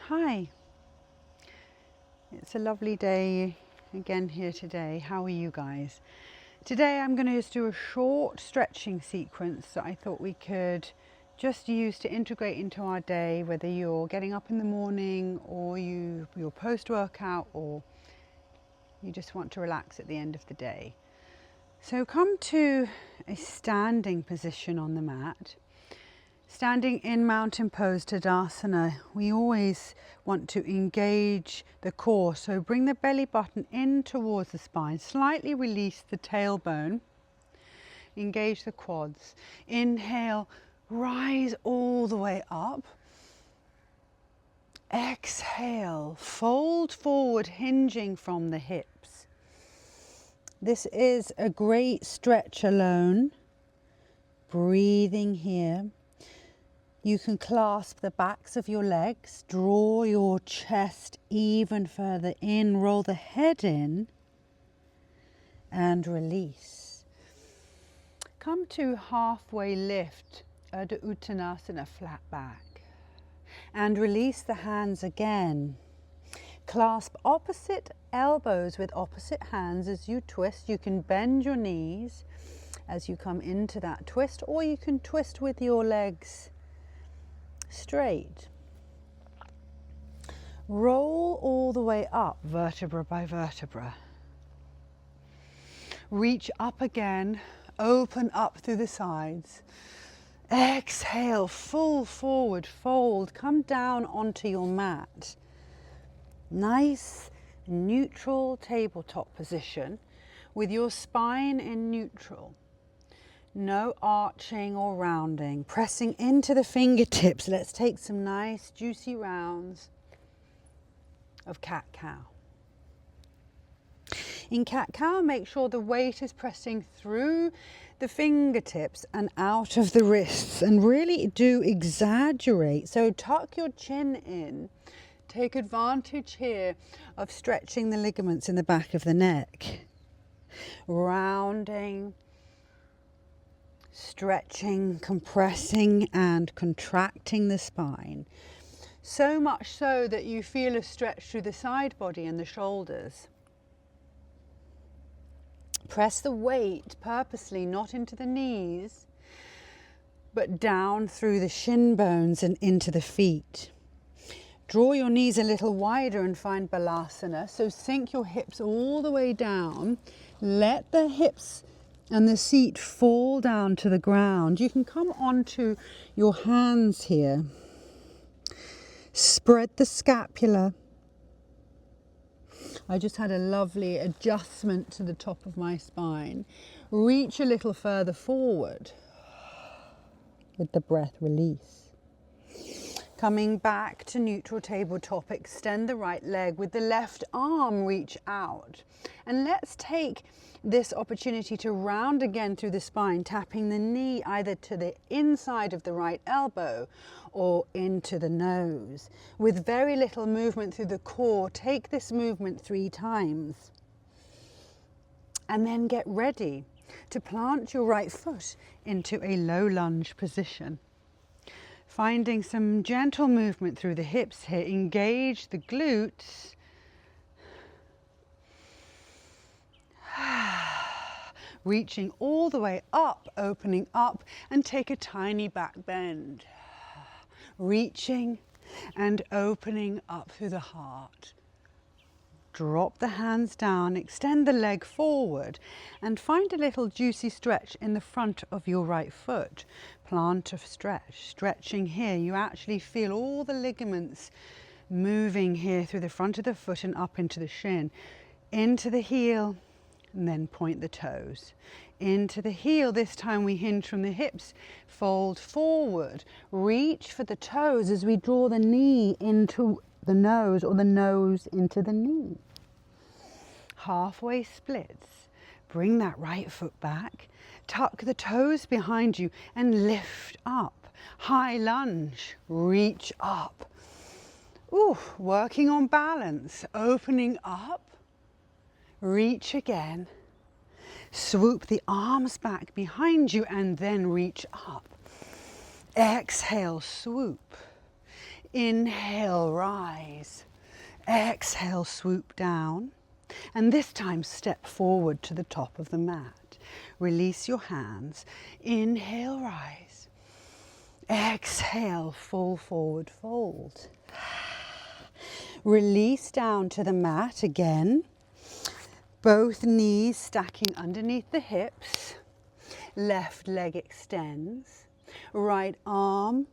Hi, it's a lovely day again here today. How are you guys? Today I'm going to just do a short stretching sequence that I thought we could just use to integrate into our day, whether you're getting up in the morning or you're post-workout or you just want to relax at the end of the day. So come to a standing position on the mat. Standing in mountain pose Tadasana, we always want to engage the core. So bring the belly button in towards the spine, slightly release the tailbone, engage the quads. Inhale, rise all the way up. Exhale, fold forward, hinging from the hips. This is a great stretch alone. Breathing here. You can clasp the backs of your legs, draw your chest even further in, roll the head in and release. Come to halfway lift, Urdhva Uttanasana, flat back, and release the hands again. Clasp opposite elbows with opposite hands as you twist. You can bend your knees as you come into that twist, or you can twist with your legs straight. Roll all the way up, vertebra by vertebra. Reach up again, open up through the sides. Exhale, full forward fold. Come down onto your mat. Nice neutral tabletop position with your spine in neutral. No arching or rounding, pressing into the fingertips. Let's take some nice juicy rounds of cat-cow. In cat-cow, make sure the weight is pressing through the fingertips and out of the wrists, and really do exaggerate. So tuck your chin in. Take advantage here of stretching the ligaments in the back of the neck. Rounding, stretching, compressing and contracting the spine. So much so that you feel a stretch through the side body and the shoulders. Press the weight purposely not into the knees, but down through the shin bones and into the feet. Draw your knees a little wider and find Balasana. So sink your hips all the way down. Let the hips and the seat fall down to the ground. You can come onto your hands here. Spread the scapula. I just had a lovely adjustment to the top of my spine. Reach a little further forward with the breath release. Coming back to neutral tabletop, extend the right leg with the left arm, reach out. And let's take this opportunity to round again through the spine, tapping the knee either to the inside of the right elbow or into the nose. With very little movement through the core, take this movement 3 times. And then get ready to plant your right foot into a low lunge position. Finding some gentle movement through the hips here. Engage the glutes. Reaching all the way up, opening up, and take a tiny back bend. Reaching and opening up through the heart. Drop the hands down, extend the leg forward, and find a little juicy stretch in the front of your right foot. Plant a stretch. Stretching here, you actually feel all the ligaments moving here through the front of the foot and up into the shin. Into the heel, and then point the toes. Into the heel, this time we hinge from the hips. Fold forward. Reach for the toes as we draw the knee into the nose or the nose into the knee. Halfway splits. Bring that right foot back. Tuck the toes behind you and lift up. High lunge. Reach up. Ooh, working on balance. Opening up. Reach again. Swoop the arms back behind you and then reach up. Exhale, swoop. Inhale, rise. Exhale, swoop down. And this time step forward to the top of the mat. Release your hands. Inhale, rise. Exhale, full forward fold. Release down to the mat again. Both knees stacking underneath the hips. Left leg extends. Right arm,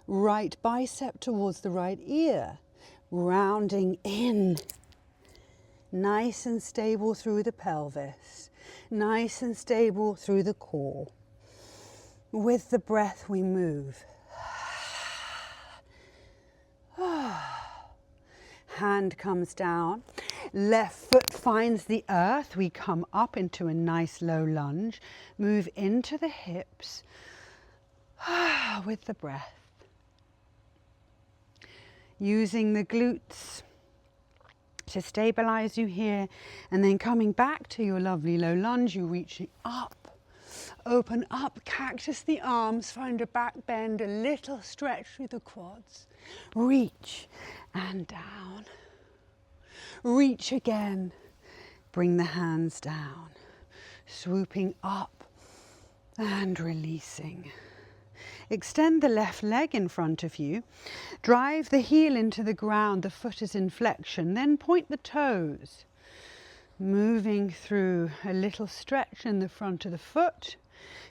right bicep towards the right ear. Rounding in. Nice and stable through the pelvis. Nice and stable through the core. With the breath we move. Hand comes down. Left foot finds the earth. We come up into a nice low lunge. Move into the hips with the breath. Using the glutes to stabilize you here, and then coming back to your lovely low lunge, you reaching up, open up, cactus the arms, find a back bend, a little stretch through the quads, reach and down, reach again, bring the hands down, swooping up and releasing. Extend the left leg in front of you. Drive the heel into the ground, the foot is in flexion. Then point the toes. Moving through a little stretch in the front of the foot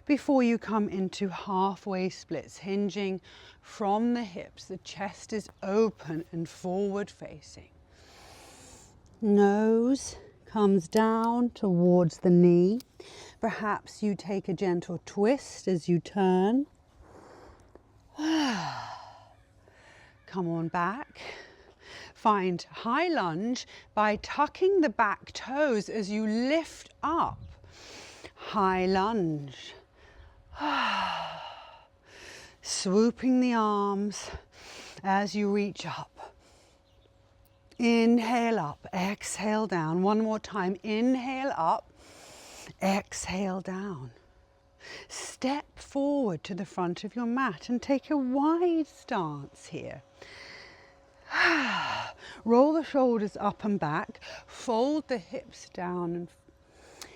before you come into halfway splits, hinging from the hips. The chest is open and forward facing. Nose comes down towards the knee. Perhaps you take a gentle twist as you turn. Come on back. Find high lunge by tucking the back toes as you lift up. High lunge. Swooping the arms as you reach up. Inhale up, exhale down. One more time. Inhale up, exhale down. Step forward to the front of your mat and take a wide stance here. Roll the shoulders up and back, fold the hips down and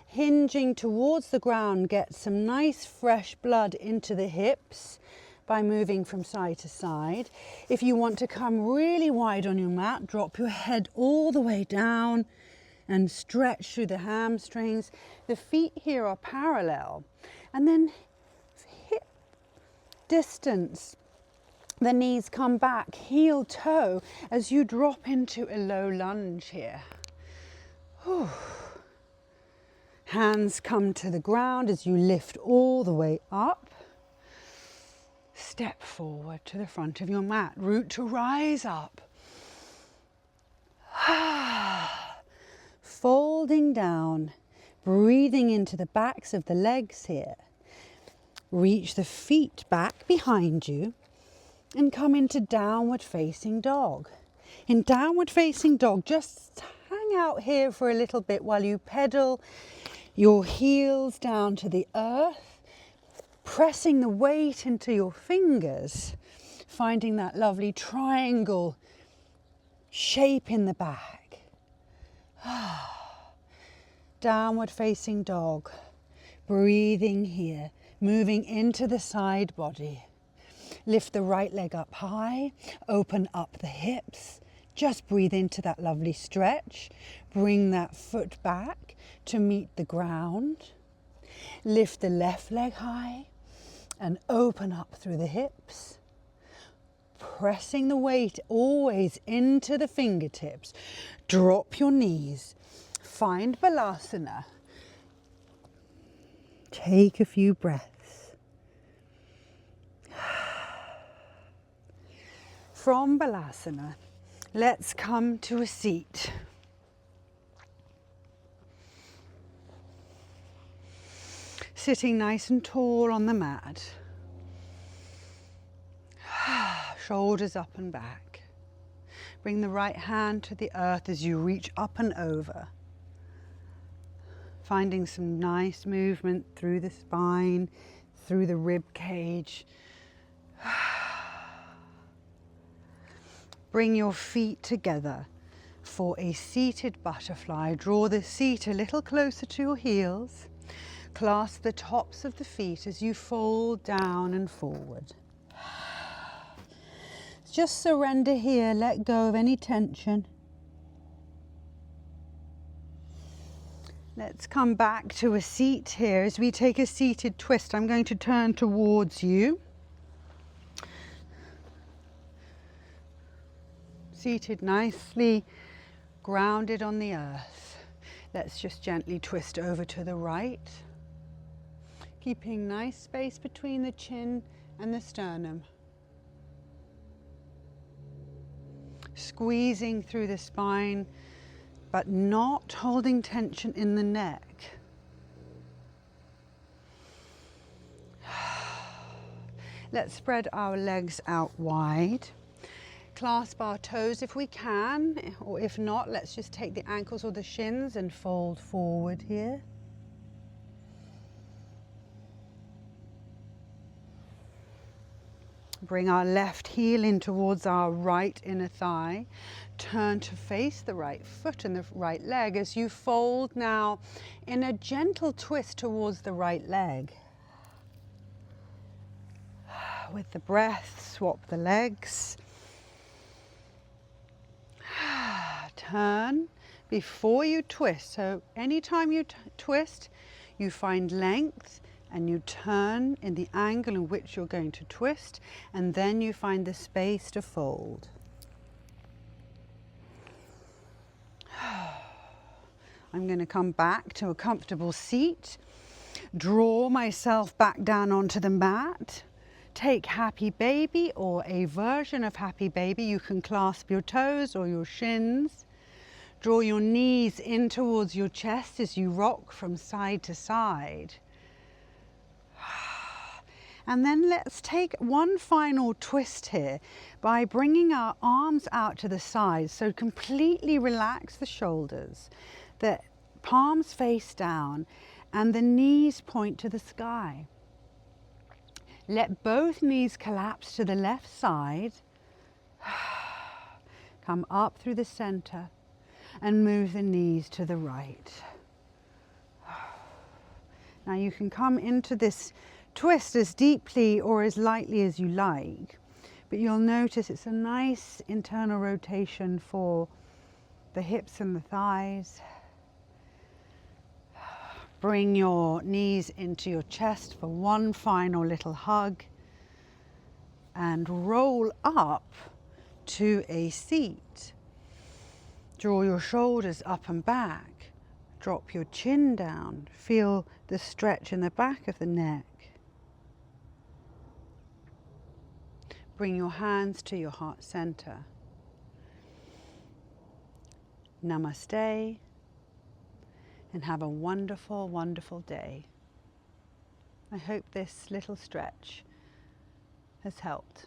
hinging towards the ground, get some nice fresh blood into the hips by moving from side to side. If you want to come really wide on your mat, drop your head all the way down and stretch through the hamstrings. The feet here are parallel. And then hip distance, the knees come back, heel toe, as you drop into a low lunge here. Whew. Hands come to the ground as you lift all the way up. Step forward to the front of your mat, root to rise up. Folding down. Breathing into the backs of the legs here. Reach the feet back behind you and come into downward facing dog. In downward facing dog, just hang out here for a little bit while you pedal your heels down to the earth, pressing the weight into your fingers, finding that lovely triangle shape in the back. Downward facing dog, breathing here, moving into the side body. Lift the right leg up high, open up the hips, just breathe into that lovely stretch. Bring that foot back to meet the ground. Lift the left leg high and open up through the hips. Pressing the weight always into the fingertips. Drop your knees. Find Balasana. Take a few breaths. From Balasana, let's come to a seat. Sitting nice and tall on the mat. Shoulders up and back. Bring the right hand to the earth as you reach up and over. Finding some nice movement through the spine, through the rib cage. Bring your feet together for a seated butterfly. Draw the seat a little closer to your heels. Clasp the tops of the feet as you fold down and forward. Just surrender here, let go of any tension. Let's come back to a seat here. As we take a seated twist, I'm going to turn towards you. Seated nicely, grounded on the earth. Let's just gently twist over to the right. Keeping nice space between the chin and the sternum. Squeezing through the spine, but not holding tension in the neck. Let's spread our legs out wide. Clasp our toes if we can, or if not, let's just take the ankles or the shins and fold forward here. Bring our left heel in towards our right inner thigh. Turn to face the right foot and the right leg as you fold now in a gentle twist towards the right leg. With the breath, swap the legs. Turn before you twist. So anytime you twist, you find length and you turn in the angle in which you're going to twist, and then you find the space to fold. I'm going to come back to a comfortable seat, draw myself back down onto the mat, take Happy Baby or a version of Happy Baby. You can clasp your toes or your shins. Draw your knees in towards your chest as you rock from side to side. And then let's take one final twist here by bringing our arms out to the sides. So completely relax the shoulders, the palms face down, and the knees point to the sky. Let both knees collapse to the left side. Come up through the center and move the knees to the right. Now you can come into this twist as deeply or as lightly as you like, but you'll notice it's a nice internal rotation for the hips and the thighs. Bring your knees into your chest for one final little hug and roll up to a seat. Draw your shoulders up and back. Drop your chin down. Feel the stretch in the back of the neck. Bring your hands to your heart center. Namaste, and have a wonderful, wonderful day. I hope this little stretch has helped.